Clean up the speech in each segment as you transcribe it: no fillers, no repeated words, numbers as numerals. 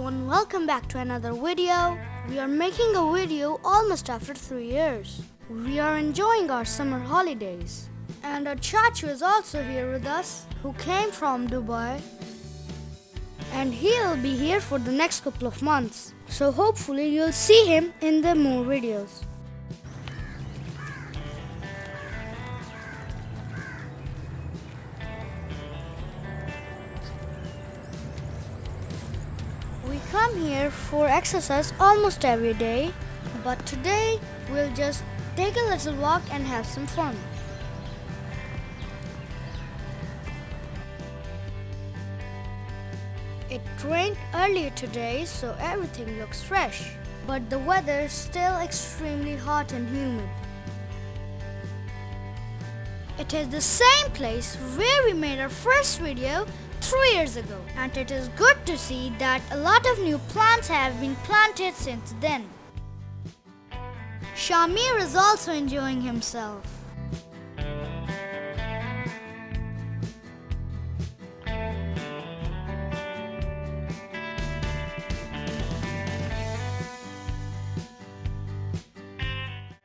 everyone, welcome back to another video. We are making a video almost after 3 years. We are enjoying our summer holidays. And our Chachu is also here with us, who came from Dubai. And he'll be here for the next couple of months. So hopefully you'll see him in the more videos. We come here for exercise almost every day, but today we'll just take a little walk and have some fun. It rained earlier today, so everything looks fresh, but the weather is still extremely hot and humid. It is the same place where we made our first video 3 years ago, and it is good to see that a lot of new plants have been planted since then. Shahmeer is also enjoying himself.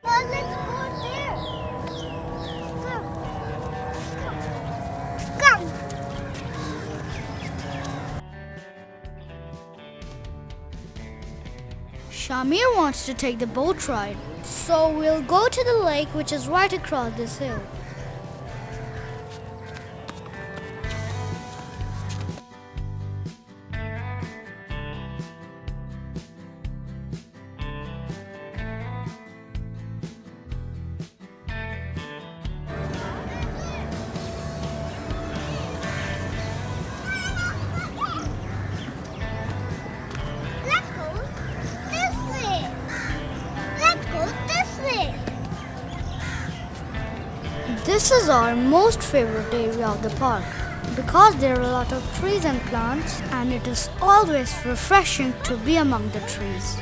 Let's go there. Come. Shahmeer wants to take the boat ride, so we'll go to the lake which is right across this hill. This is our most favorite area of the park because there are a lot of trees and plants, and it is always refreshing to be among the trees.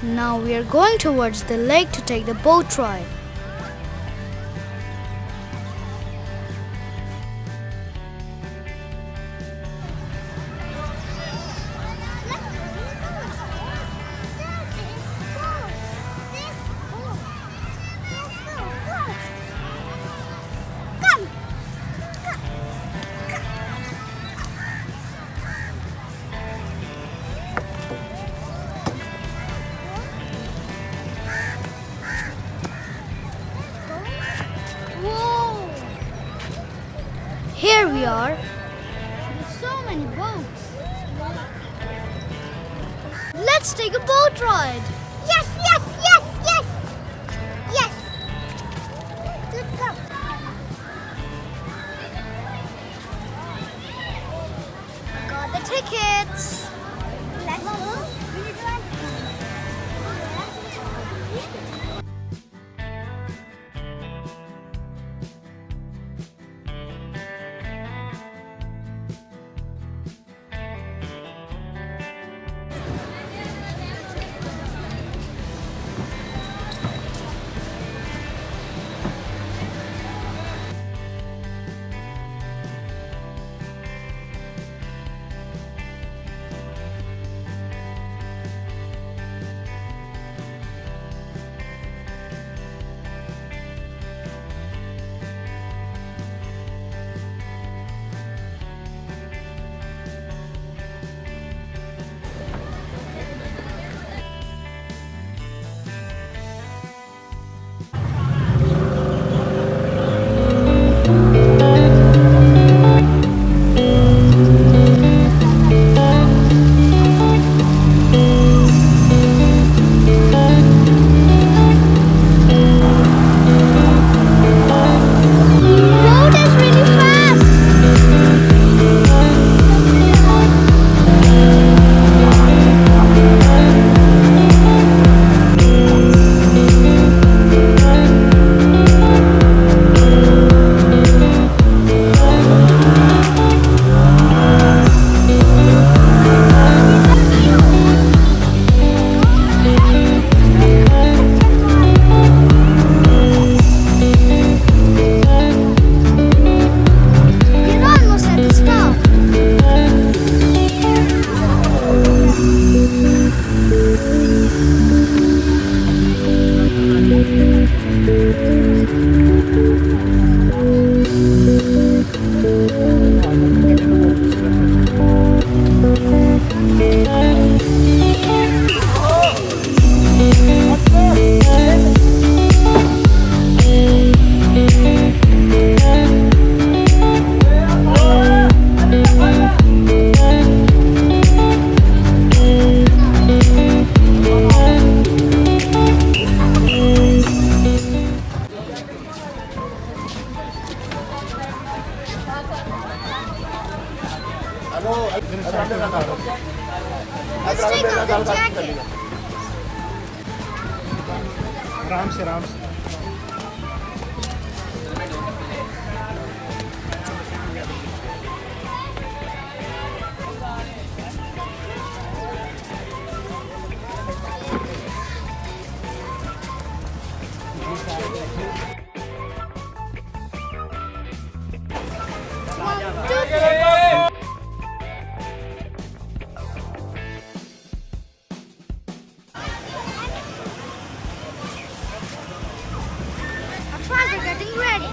Now we are going towards the lake to take the boat ride. Here we are. There's so many boats. Let's take a boat ride. Yes, yes, yes, yes. Yes. Let's go. Got the tickets. Let's go. आराम से आराम से। Our fans are getting ready.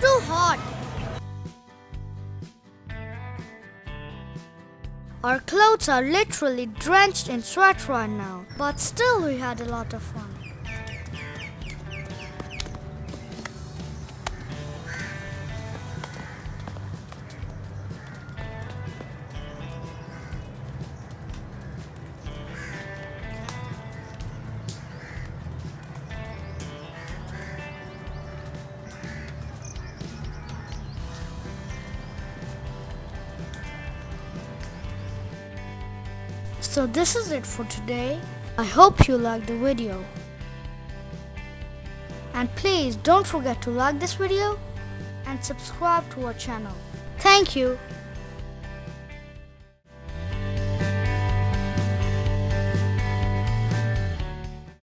Too hot. Our clothes are literally drenched in sweat right now, but still we had a lot of fun. So this is it for today. I hope you liked the video. And please don't forget to like this video and subscribe to our channel. Thank you.